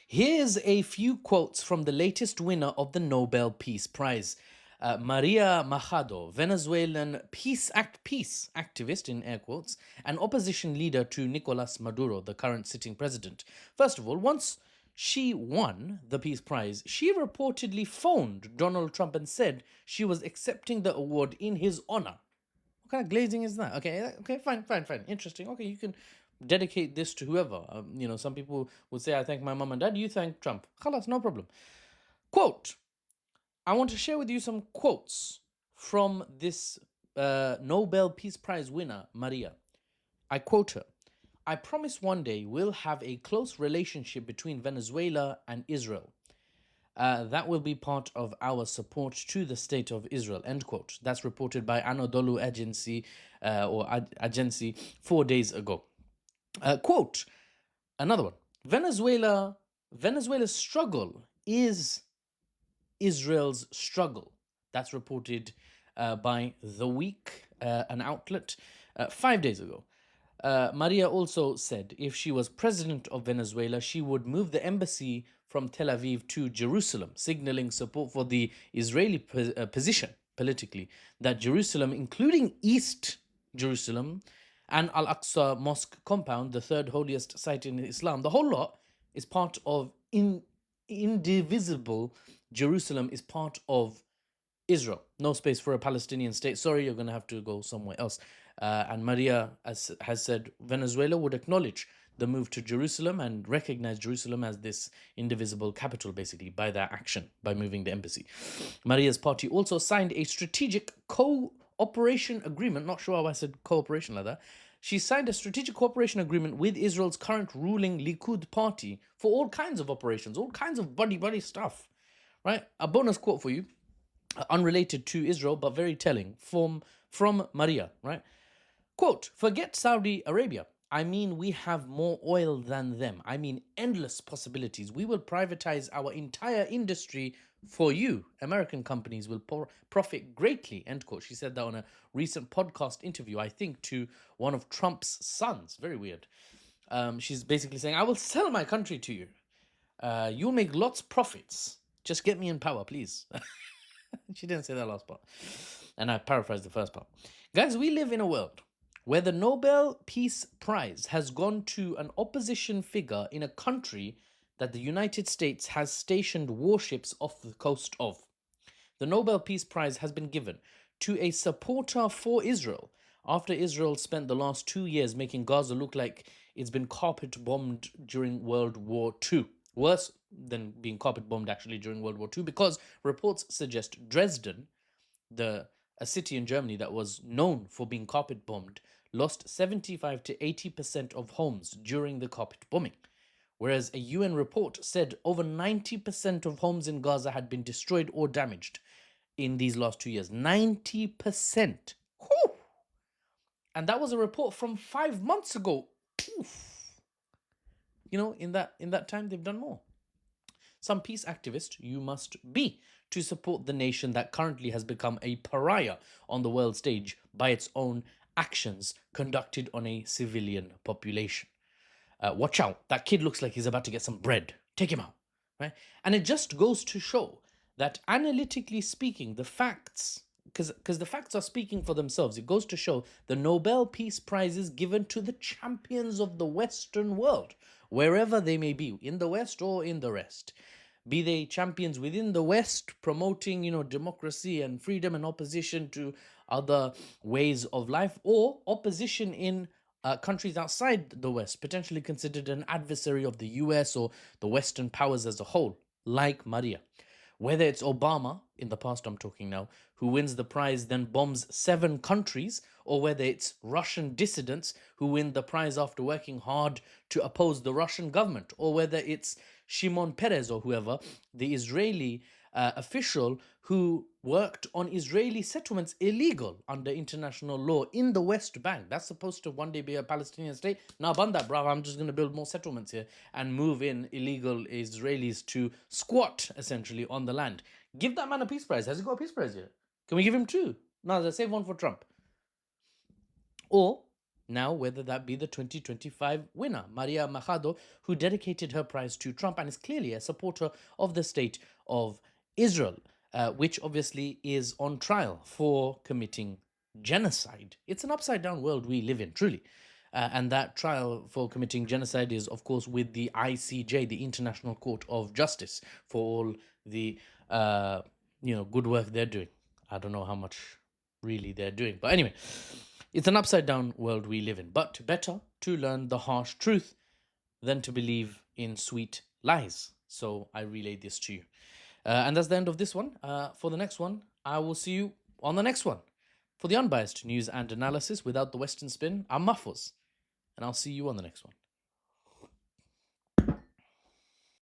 Here's a few quotes from the latest winner of the Nobel Peace Prize. Maria Machado, Venezuelan peace activist in air quotes, and opposition leader to Nicolas Maduro, the current sitting president. First of all, once she won the Peace Prize, she reportedly phoned Donald Trump and said she was accepting the award in his honor. What kind of glazing is that? Okay, fine. Interesting. Okay, you can dedicate this to whoever. Some people would say, I thank my mom and dad. You thank Trump. Khalas, no problem. Quote, I want to share with you some quotes from this Nobel Peace Prize winner, Maria. I quote her. I promise one day we'll have a close relationship between Venezuela and Israel. That will be part of our support to the state of Israel, end quote. That's reported by Anadolu Agency Agency 4 days ago. Quote, another one. Venezuela's struggle is Israel's struggle. That's reported by The Week, an outlet, 5 days ago. Maria also said if she was president of Venezuela, she would move the embassy from Tel Aviv to Jerusalem, signaling support for the Israeli position politically that Jerusalem, including East Jerusalem and Al-Aqsa Mosque compound, the third holiest site in Islam, the whole lot is part of indivisible. Jerusalem is part of Israel. No space for a Palestinian state. Sorry, you're going to have to go somewhere else. And Maria has said Venezuela would acknowledge the move to Jerusalem and recognize Jerusalem as this indivisible capital, basically, by their action, by moving the embassy. Maria's party also signed a strategic cooperation agreement. Not sure how I said cooperation like that. She signed a strategic cooperation agreement with Israel's current ruling Likud party for all kinds of operations, all kinds of buddy stuff. Right? A bonus quote for you, unrelated to Israel, but very telling, from Maria, right? Quote, forget Saudi Arabia. I mean, we have more oil than them. I mean, endless possibilities. We will privatize our entire industry for you. American companies will profit greatly, end quote. She said that on a recent podcast interview, I think, to one of Trump's sons. Very weird. She's basically saying, I will sell my country to you. You'll make lots of profits. Just get me in power, please. She didn't say that last part. And I paraphrased the first part. Guys, we live in a world where the Nobel Peace Prize has gone to an opposition figure in a country that the United States has stationed warships off the coast of. The Nobel Peace Prize has been given to a supporter for Israel after Israel spent the last 2 years making Gaza look like it's been carpet bombed during World War II. Worse than being carpet bombed actually during World War II, because reports suggest Dresden, a city in Germany that was known for being carpet bombed, lost 75 to 80% of homes during the carpet bombing. Whereas a UN report said over 90% of homes in Gaza had been destroyed or damaged in these last 2 years. 90%. Whew! And that was a report from 5 months ago. Oof. In that time, they've done more. Some peace activist you must be to support the nation that currently has become a pariah on the world stage by its own actions conducted on a civilian population. Watch out, that kid looks like he's about to get some bread. Take him out, right? And it just goes to show that analytically speaking, the facts, because the facts are speaking for themselves, it goes to show the Nobel Peace Prize is given to the champions of the Western world, wherever they may be, in the West or in the rest. Be they champions within the West, promoting, democracy and freedom and opposition to other ways of life, or opposition in countries outside the West, potentially considered an adversary of the US or the Western powers as a whole, like Maria. Whether it's Obama, in the past I'm talking now, who wins the prize then bombs 7 countries, or whether it's Russian dissidents who win the prize after working hard to oppose the Russian government, or whether it's Shimon Peres or whoever, the Israeli official who worked on Israeli settlements illegal under international law in the West Bank. That's supposed to one day be a Palestinian state. Now, ban that, bruv. I'm just going to build more settlements here and move in illegal Israelis to squat, essentially, on the land. Give that man a peace prize. Has he got a peace prize yet? Can we give him 2? No, let's save one for Trump. Or now whether that be the 2025 winner, Maria Machado, who dedicated her prize to Trump and is clearly a supporter of the state of Israel, which obviously is on trial for committing genocide. It's an upside down world we live in, truly. And that trial for committing genocide is, of course, with the ICJ, the International Court of Justice, for all the good work they're doing. I don't know how much really they're doing, but anyway, it's an upside down world we live in. But better to learn the harsh truth than to believe in sweet lies. So I relay this to you. And that's the end of this one. For the next one, I will see you on the next one. For the unbiased news and analysis without the Western spin, I'm Mahfouz, and I'll see you on the next one.